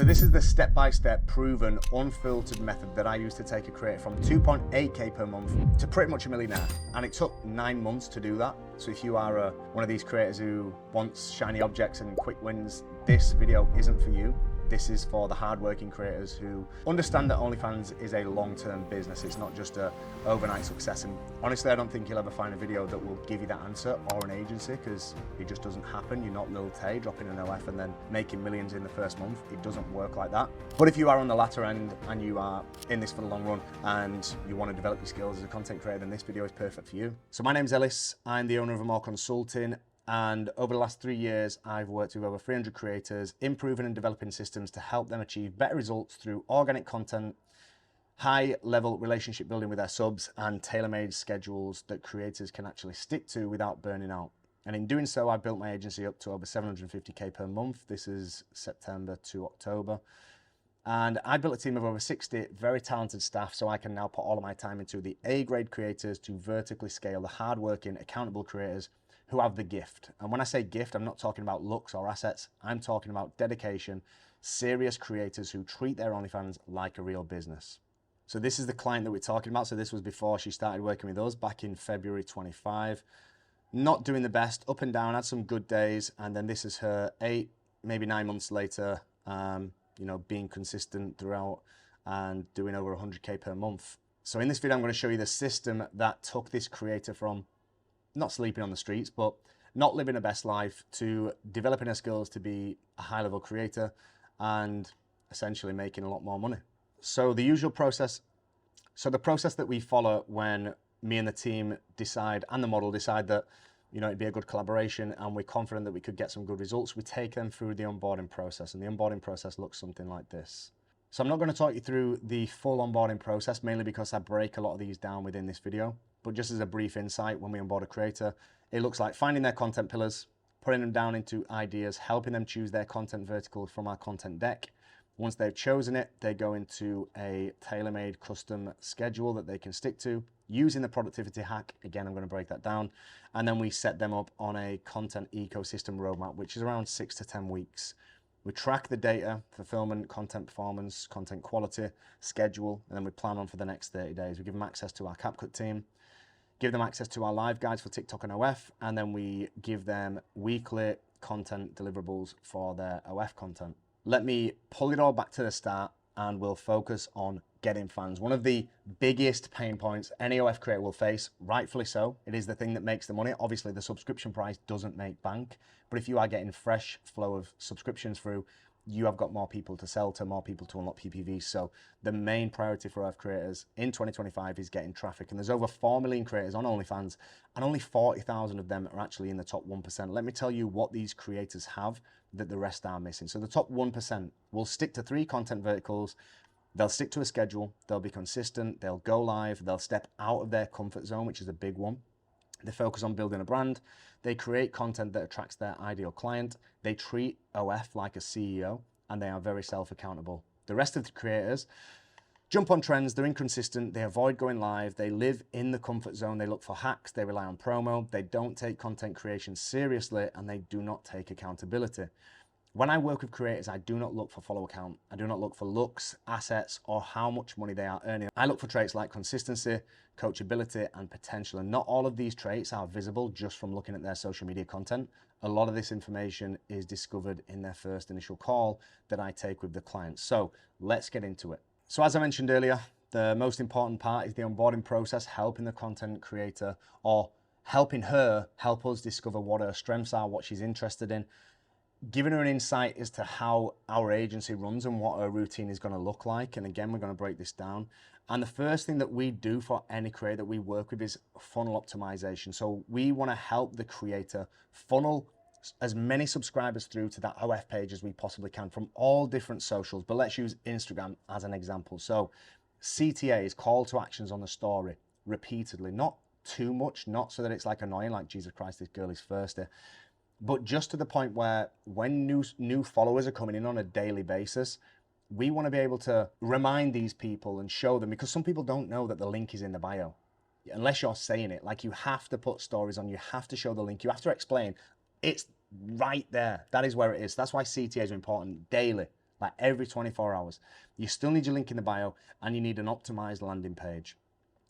So this is the step-by-step proven unfiltered method that I use to take a creator from 2.8k per month to pretty much a millionaire. And it took 9 months to do that. So if you are one of these creators who wants shiny objects and quick wins, this video isn't for you. This is for the hardworking creators who understand that OnlyFans is a long-term business. It's not just a overnight success. And honestly, I don't think you'll ever find a video that will give you that answer, or an agency, because it just doesn't happen. You're not Lil Tay dropping an OF and then making millions in the first month. It doesn't work like that. But if you are on the latter end and you are in this for the long run and you want to develop your skills as a content creator, then this video is perfect for you. So my name's Ellis. I'm the owner of More Consulting. And over the last 3 years, I've worked with over 300 creators, improving and developing systems to help them achieve better results through organic content, high-level relationship building with their subs, and tailor-made schedules that creators can actually stick to without burning out. And in doing so, I've built my agency up to over 750k per month. This is September to October. And I built a team of over 60 very talented staff, so I can now put all of my time into the A-grade creators to vertically scale the hardworking, accountable creators who have the gift. And when I say gift, I'm not talking about looks or assets. I'm talking about dedication, serious creators who treat their OnlyFans like a real business. So this is the client that we're talking about. So this was before she started working with us back in February 25. Not doing the best, up and down, had some good days. And then this is her 8, maybe 9 months later, being consistent throughout and doing over 100k per month. So in this video, I'm going to show you the system that took this creator from not sleeping on the streets, but not living a best life, to developing her skills to be a high-level creator and essentially making a lot more money. So the usual process, the process that we follow when me and the team decide, and the model decide that, it'd be a good collaboration and we're confident that we could get some good results, we take them through the onboarding process. And the onboarding process looks something like this. So I'm not going to talk you through the full onboarding process, mainly because I break a lot of these down within this video. But just as a brief insight, when we onboard a creator, it looks like finding their content pillars, putting them down into ideas, helping them choose their content vertical from our content deck. Once they've chosen it, they go into a tailor-made custom schedule that they can stick to using the productivity hack. Again, I'm going to break that down. And then we set them up on a content ecosystem roadmap, which is around 6 to 10 weeks. We track the data, fulfillment, content performance, content quality, schedule, and then we plan on for the next 30 days. We give them access to our CapCut team, give them access to our live guides for TikTok and OF, and then we give them weekly content deliverables for their OF content. Let me pull it all back to the start and we'll focus on getting fans. One of the biggest pain points any OF creator will face, rightfully so. It is the thing that makes the money. Obviously, the subscription price doesn't make bank, but if you are getting fresh flow of subscriptions through, you have got more people to sell to, more people to unlock PPV. So the main priority for OF creators in 2025 is getting traffic. And there's over 4 million creators on OnlyFans, and only 40,000 of them are actually in the top 1%. Let me tell you what these creators have that the rest are missing. So the top 1% will stick to 3 content verticals. They'll stick to a schedule. They'll be consistent. They'll go live. They'll step out of their comfort zone, which is a big one. They focus on building a brand. They create content that attracts their ideal client. They treat OF like a CEO, and they are very self-accountable. The rest of the creators jump on trends. They're inconsistent. They avoid going live. They live in the comfort zone. They look for hacks. They rely on promo. They don't take content creation seriously, and they do not take accountability. When I work with creators, I do not look for follower count. I do not look for looks, assets, or how much money they are earning. I look for traits like consistency, coachability, and potential. And not all of these traits are visible just from looking at their social media content. A lot of this information is discovered in their first initial call that I take with the client. So let's get into it. So as I mentioned earlier, the most important part is the onboarding process, helping the content creator, or helping her help us discover what her strengths are, what she's interested in, giving her an insight as to how our agency runs and what her routine is going to look like. And again, we're going to break this down. And the first thing that we do for any creator that we work with is funnel optimization. So we want to help the creator funnel as many subscribers through to that OF page as we possibly can from all different socials. But let's use Instagram as an example. So CTAs, call to actions on the story, repeatedly, not too much, not so that it's like annoying, like Jesus Christ, this girl is thirsty, but just to the point where when new followers are coming in on a daily basis, we want to be able to remind these people and show them, because some people don't know that the link is in the bio, unless you're saying it. Like, you have to put stories on, you have to show the link, you have to explain. It's right there. That is where it is. That's why CTAs are important daily. like every 24 hours. You still need your link in the bio and you need an optimized landing page.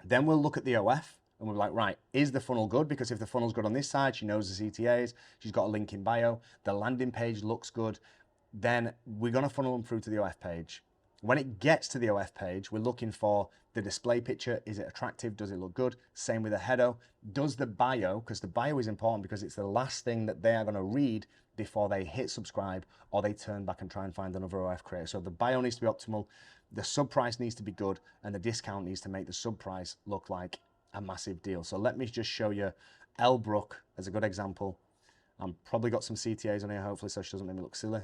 Then we'll look at the OF and we're like, right, is the funnel good? Because if the funnel's good on this side, she knows the CTAs, she's got a link in bio, the landing page looks good, then we're gonna funnel them through to the OF page. When it gets to the OF page, we're looking for the display picture. Is it attractive? Does it look good? Same with the header. Does the bio, because the bio is important because it's the last thing that they are going to read before they hit subscribe or they turn back and try and find another OF creator. So the bio needs to be optimal, the sub price needs to be good, and the discount needs to make the sub price look like a massive deal. So let me just show you Elle Brooke as a good example. I'm probably got some CTAs on here, hopefully, so she doesn't make me look silly.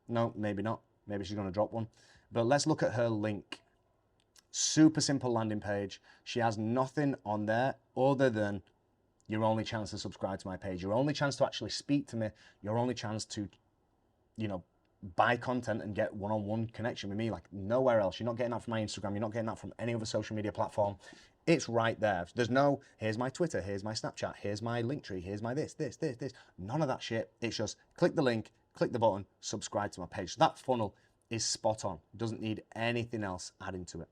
No, maybe not. Maybe she's going to drop one. But let's look at her link. Super simple landing page. She has nothing on there other than your only chance to subscribe to my page, your only chance to actually speak to me, your only chance to, you know, buy content and get one-on-one connection with me, like nowhere else. You're not getting that from my Instagram. You're not getting that from any other social media platform. It's right there. There's no, here's my Twitter, here's my Snapchat, here's my Linktree, here's my this. None of that shit. It's just click the link, click the button, subscribe to my page. So that funnel is spot on. Doesn't need anything else adding to it.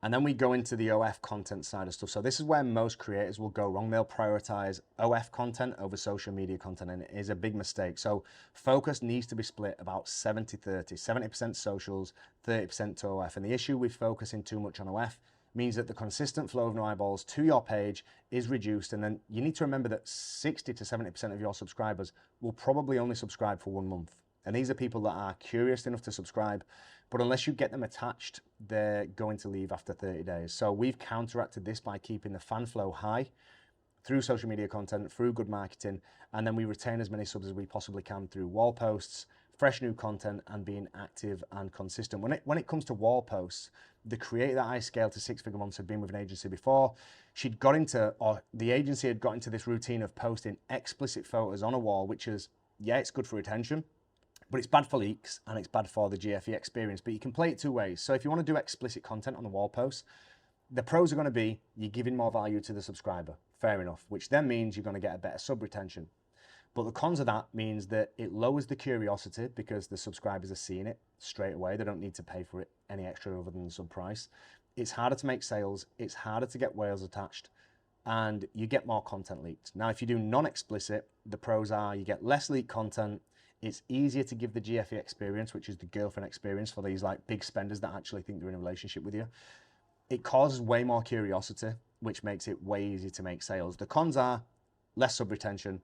And then we go into the OF content side of stuff. So this is where most creators will go wrong. They'll prioritize OF content over social media content, and it is a big mistake. So focus needs to be split about 70-30, 70% socials, 30% to OF. And the issue with focusing too much on OF means that the consistent flow of new eyeballs to your page is reduced. And then you need to remember that 60 to 70% of your subscribers will probably only subscribe for 1 month. And these are people that are curious enough to subscribe, but unless you get them attached, they're going to leave after 30 days. So we've counteracted this by keeping the fan flow high through social media content, through good marketing, and then we retain as many subs as we possibly can through wall posts, fresh new content, and being active and consistent. When it comes to wall posts, the creator that I scaled to 6-figure months had been with an agency before. She'd got into, or the agency had got into this routine of posting explicit photos on a wall, which is, yeah, it's good for retention, but it's bad for leaks and it's bad for the GFE experience. But you can play it two ways. So if you want to do explicit content on the wall posts, the pros are going to be you're giving more value to the subscriber. Fair enough, which then means you're going to get a better sub retention. But the cons of that means that it lowers the curiosity because the subscribers are seeing it straight away. They don't need to pay for it any extra other than the sub price. It's harder to make sales. It's harder to get whales attached, and you get more content leaked. Now, if you do non-explicit, the pros are you get less leaked content. It's easier to give the GFE experience, which is the girlfriend experience for these like big spenders that actually think they're in a relationship with you. It causes way more curiosity, which makes it way easier to make sales. The cons are less sub retention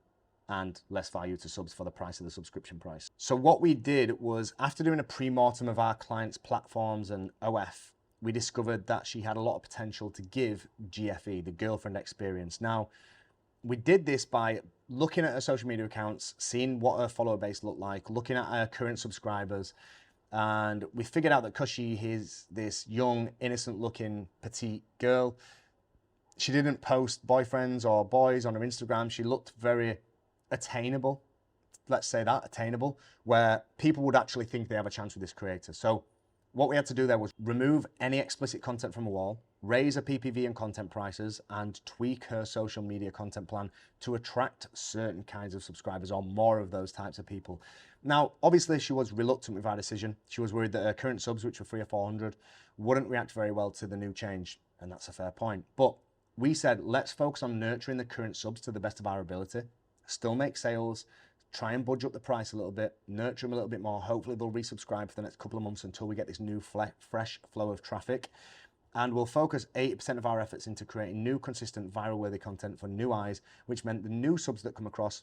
and less value to subs for the price of the subscription price. So what we did was, after doing a pre-mortem of our clients' platforms and OF, we discovered that she had a lot of potential to give GFE, the girlfriend experience. Now, we did this by looking at her social media accounts, seeing what her follower base looked like, looking at her current subscribers, and we figured out that because she is this young, innocent-looking, petite girl, she didn't post boyfriends or boys on her Instagram. She looked very attainable, let's say that, attainable, where people would actually think they have a chance with this creator. So what we had to do there was remove any explicit content from a wall, raise her PPV and content prices, and tweak her social media content plan to attract certain kinds of subscribers or more of those types of people. Now, obviously, she was reluctant with our decision. She was worried that her current subs, which were 300 or 400, wouldn't react very well to the new change, and that's a fair point. But we said, let's focus on nurturing the current subs to the best of our ability, still make sales, try and budge up the price a little bit, nurture them a little bit more. Hopefully they'll resubscribe for the next couple of months until we get this new fresh flow of traffic. And we'll focus 80% of our efforts into creating new, consistent, viral-worthy content for new eyes, which meant the new subs that come across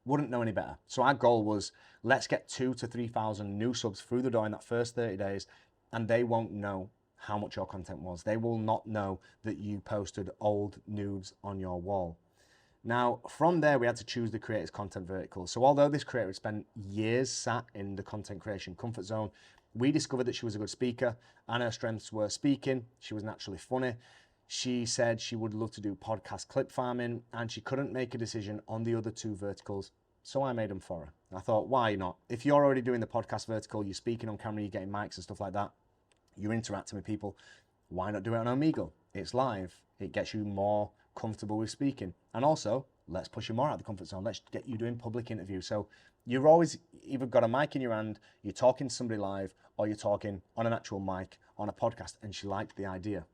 wouldn't know any better. So our goal was, let's get 2,000 to 3,000 new subs through the door in that first 30 days, and they won't know how much your content was. They will not know that you posted old nudes on your wall. Now, from there, we had to choose the creator's content vertical. So although this creator had spent years sat in the content creation comfort zone, we discovered that she was a good speaker and her strengths were speaking. She was naturally funny. She said she would love to do podcast clip farming, and she couldn't make a decision on the other two verticals. So I made them for her. I thought, why not? If you're already doing the podcast vertical, you're speaking on camera, you're getting mics and stuff like that, you're interacting with people, why not do it on Omegle? It's live. It gets you more comfortable with speaking. And also, let's push you more out of the comfort zone. Let's get you doing public interviews. So You've always either got a mic in your hand, you're talking to somebody live, or you're talking on an actual mic on a podcast, and she liked the idea.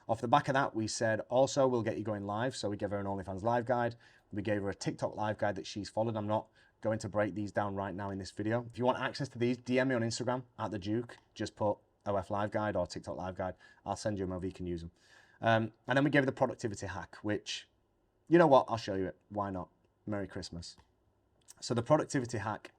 Off the back of that, we said, also, we'll get you going live. So we gave her an OnlyFans live guide. We gave her a TikTok live guide that she's followed. I'm not going to break these down right now in this video. If you want access to these, DM me on Instagram at the Duke. Just put OF live guide or TikTok live guide. I'll send you them over, you can use them. And then we gave her the productivity hack, which, you know what, I'll show you it. Why not? Merry Christmas. So the productivity hack,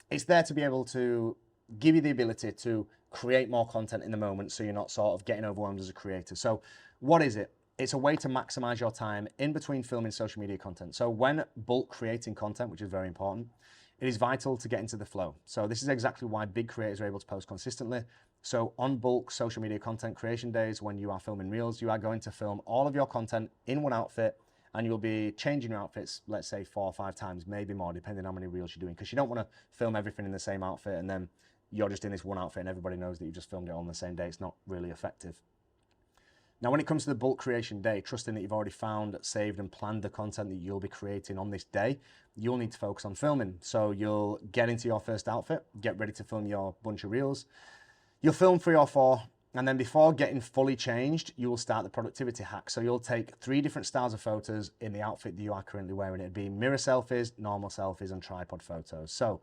it's there to be able to give you the ability to create more content in the moment so you're not sort of getting overwhelmed as a creator. So what is it? It's a way to maximize your time in between filming social media content. So when bulk creating content, which is very important, it is vital to get into the flow. So this is exactly why big creators are able to post consistently. So on bulk social media content creation days, when you are filming reels, you are going to film all of your content in one outfit, and you'll be changing your outfits, let's say 4 or 5 times, maybe more, depending on how many reels you're doing, because you don't want to film everything in the same outfit and then you're just in this one outfit and everybody knows that you just filmed it on the same day. It's not really effective. Now, when it comes to the bulk creation day, trusting that you've already found, saved, and planned the content that you'll be creating on this day, you'll need to focus on filming. So you'll get into your first outfit, get ready to film your bunch of reels. You'll film 3 or 4, and then before getting fully changed, you will start the productivity hack. So you'll take 3 different styles of photos in the outfit that you are currently wearing. It'd be mirror selfies, normal selfies, and tripod photos. So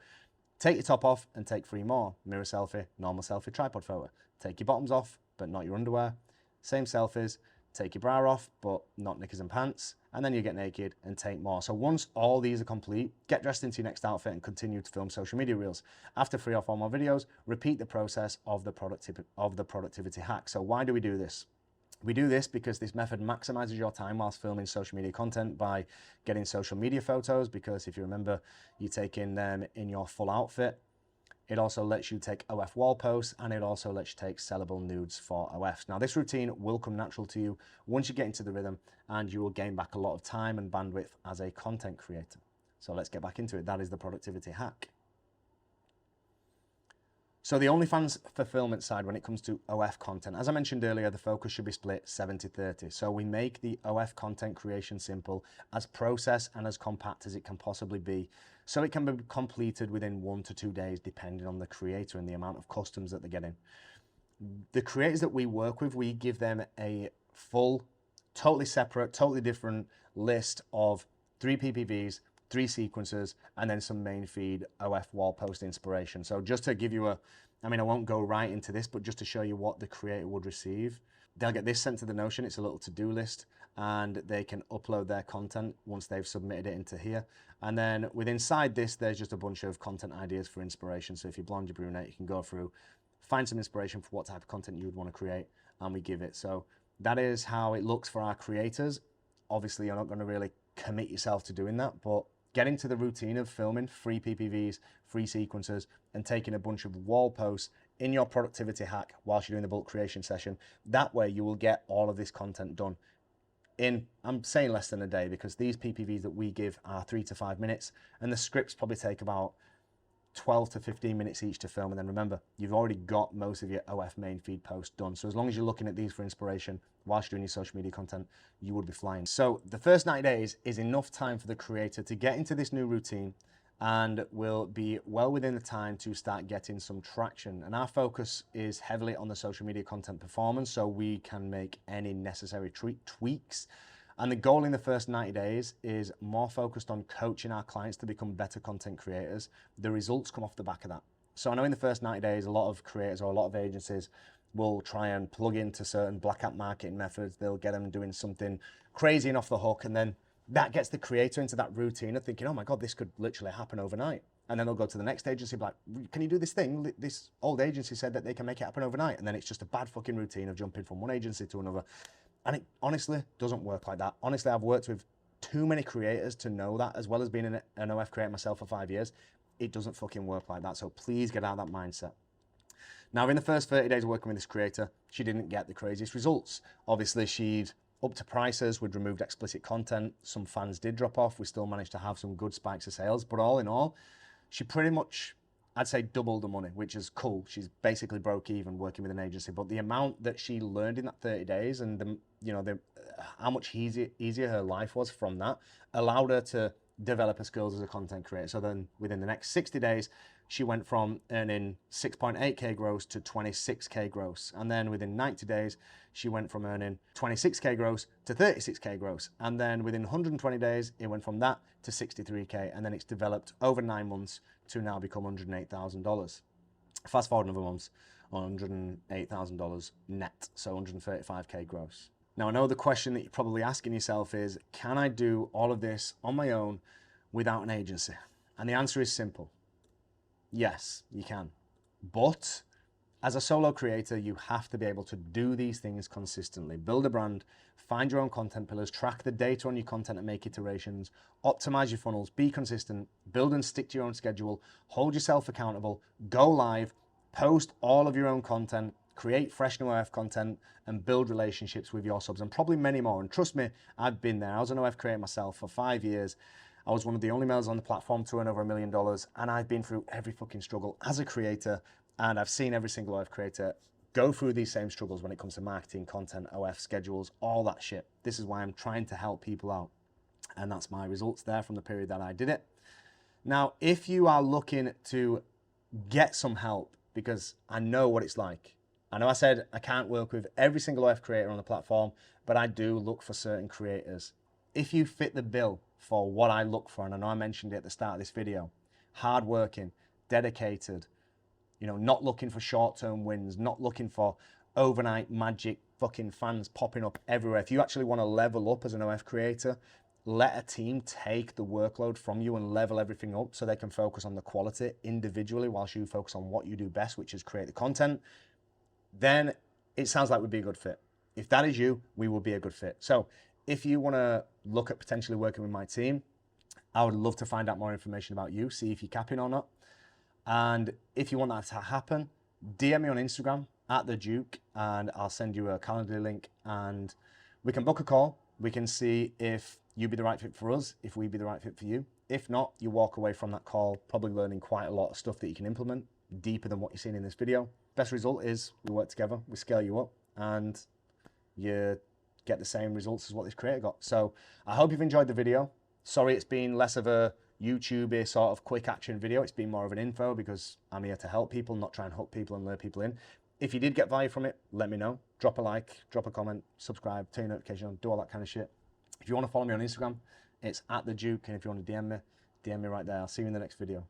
take your top off and take 3 more. Mirror selfie, normal selfie, tripod photo. Take your bottoms off, but not your underwear. Same selfies, take your bra off, but not knickers and pants. And then you get naked and take more. So once all these are complete, get dressed into your next outfit and continue to film social media reels. After 3 or 4 more videos, repeat the process of the productivity hack. So why do we do this? We do this because this method maximizes your time whilst filming social media content by getting social media photos, because if you remember, you're taking them in your full outfit. It also lets you take OF wall posts, and it also lets you take sellable nudes for OFs. Now, this routine will come natural to you once you get into the rhythm, and you will gain back a lot of time and bandwidth as a content creator. So let's get back into it. That is the productivity hack. So the OnlyFans fulfillment side, when it comes to OF content, as I mentioned earlier, the focus should be split 70-30. So we make the OF content creation simple, as process and as compact as it can possibly be. So it can be completed within 1 to 2 days, depending on the creator and the amount of customs that they're getting. The creators that we work with, we give them a full, totally separate, totally different list of 3 PPVs, 3 sequences, and then some main feed OF wall post inspiration. So just to give you I won't go right into this, but just to show you what the creator would receive. They'll get this sent to the Notion. It's a little to-do list, and they can upload their content once they've submitted it into here. And then inside this, there's just a bunch of content ideas for inspiration. So if you're blonde, you're brunette, you can go through, find some inspiration for what type of content you would want to create, and we give it. So that is how it looks for our creators. Obviously, you're not going to really commit yourself to doing that, but get into the routine of filming 3 PPVs, 3 sequences, and taking a bunch of wall posts in your productivity hack whilst you're doing the bulk creation session. That way you will get all of this content done in, I'm saying less than a day, because these PPVs that we give are 3 to 5 minutes, and the scripts probably take about 12 to 15 minutes each to film. And then remember, you've already got most of your OF main feed posts done. So as long as you're looking at these for inspiration whilst you're doing your social media content, you would be flying. So the first 90 days is enough time for the creator to get into this new routine, and will be well within the time to start getting some traction. And our focus is heavily on the social media content performance, so we can make any necessary tweaks. And the goal in the first 90 days is more focused on coaching our clients to become better content creators. The results come off the back of that. So I know in the first 90 days, a lot of creators or a lot of agencies will try and plug into certain black hat marketing methods. They'll get them doing something crazy and off the hook, and then that gets the creator into that routine of thinking, oh my God, this could literally happen overnight. And then they'll go to the next agency, like, can you do this thing? This old agency said that they can make it happen overnight. And then it's just a bad fucking routine of jumping from one agency to another. And it honestly doesn't work like that. Honestly, I've worked with too many creators to know that, as well as being an OF creator myself for 5 years. It doesn't fucking work like that. So please get out of that mindset. Now, in the first 30 days of working with this creator, she didn't get the craziest results. Obviously, she'd upped her prices, we'd removed explicit content. Some fans did drop off. We still managed to have some good spikes of sales. But all in all, she pretty much, I'd say, doubled the money, which is cool. She's basically broke even working with an agency. But the amount that she learned in that 30 days and how much easier her life was from that allowed her to develop her skills as a content creator. So then within the next 60 days, she went from earning 6.8K gross to 26K gross. And then within 90 days, she went from earning 26K gross to 36K gross. And then within 120 days, it went from that to 63K. And then it's developed over 9 months to now become $108,000. Fast forward another month, $108,000 net, so 135K gross. Now, I know the question that you're probably asking yourself is, can I do all of this on my own without an agency? And the answer is simple. Yes, you can. But as a solo creator, you have to be able to do these things consistently. Build a brand, find your own content pillars, track the data on your content and make iterations, optimize your funnels, be consistent, build and stick to your own schedule, hold yourself accountable, go live, post all of your own content, create fresh new OF content, and build relationships with your subs, and probably many more. And trust me, I've been there. I was an OF creator myself for 5 years. I was one of the only males on the platform to earn over $1 million, and I've been through every fucking struggle as a creator, and I've seen every single OF creator go through these same struggles when it comes to marketing, content, OF schedules, all that shit. This is why I'm trying to help people out, and that's my results there from the period that I did it. Now, if you are looking to get some help, because I know what it's like. I know I said I can't work with every single OF creator on the platform, but I do look for certain creators. If you fit the bill for what I look for, and I know I mentioned it at the start of this video, hardworking, dedicated, you know, not looking for short-term wins, not looking for overnight magic fucking fans popping up everywhere. If you actually want to level up as an OF creator, let a team take the workload from you and level everything up so they can focus on the quality individually whilst you focus on what you do best, which is create the content, then it sounds like we'd be a good fit. If that is you, we will be a good fit. So if you want to look at potentially working with my team, I would love to find out more information about you, see if you're capping or not. And if you want that to happen, DM me on Instagram @theduke, and I'll send you a calendar link, and we can book a call. We can see if you'd be the right fit for us, if we'd be the right fit for you. If not, you walk away from that call probably learning quite a lot of stuff that you can implement deeper than what you're seeing in this video. Best result is we work together, we scale you up, and you get the same results as what this creator got. So I hope you've enjoyed the video. Sorry it's been less of a YouTube sort of quick action video. It's been more of an info because I'm here to help people, not try and hook people and lure people in. If you did get value from it, let me know. Drop a like, drop a comment, subscribe, turn your notification on, do all that kind of shit. If you want to follow me on Instagram, it's @theduke, and if you want to DM me right there. I'll see you in the next video.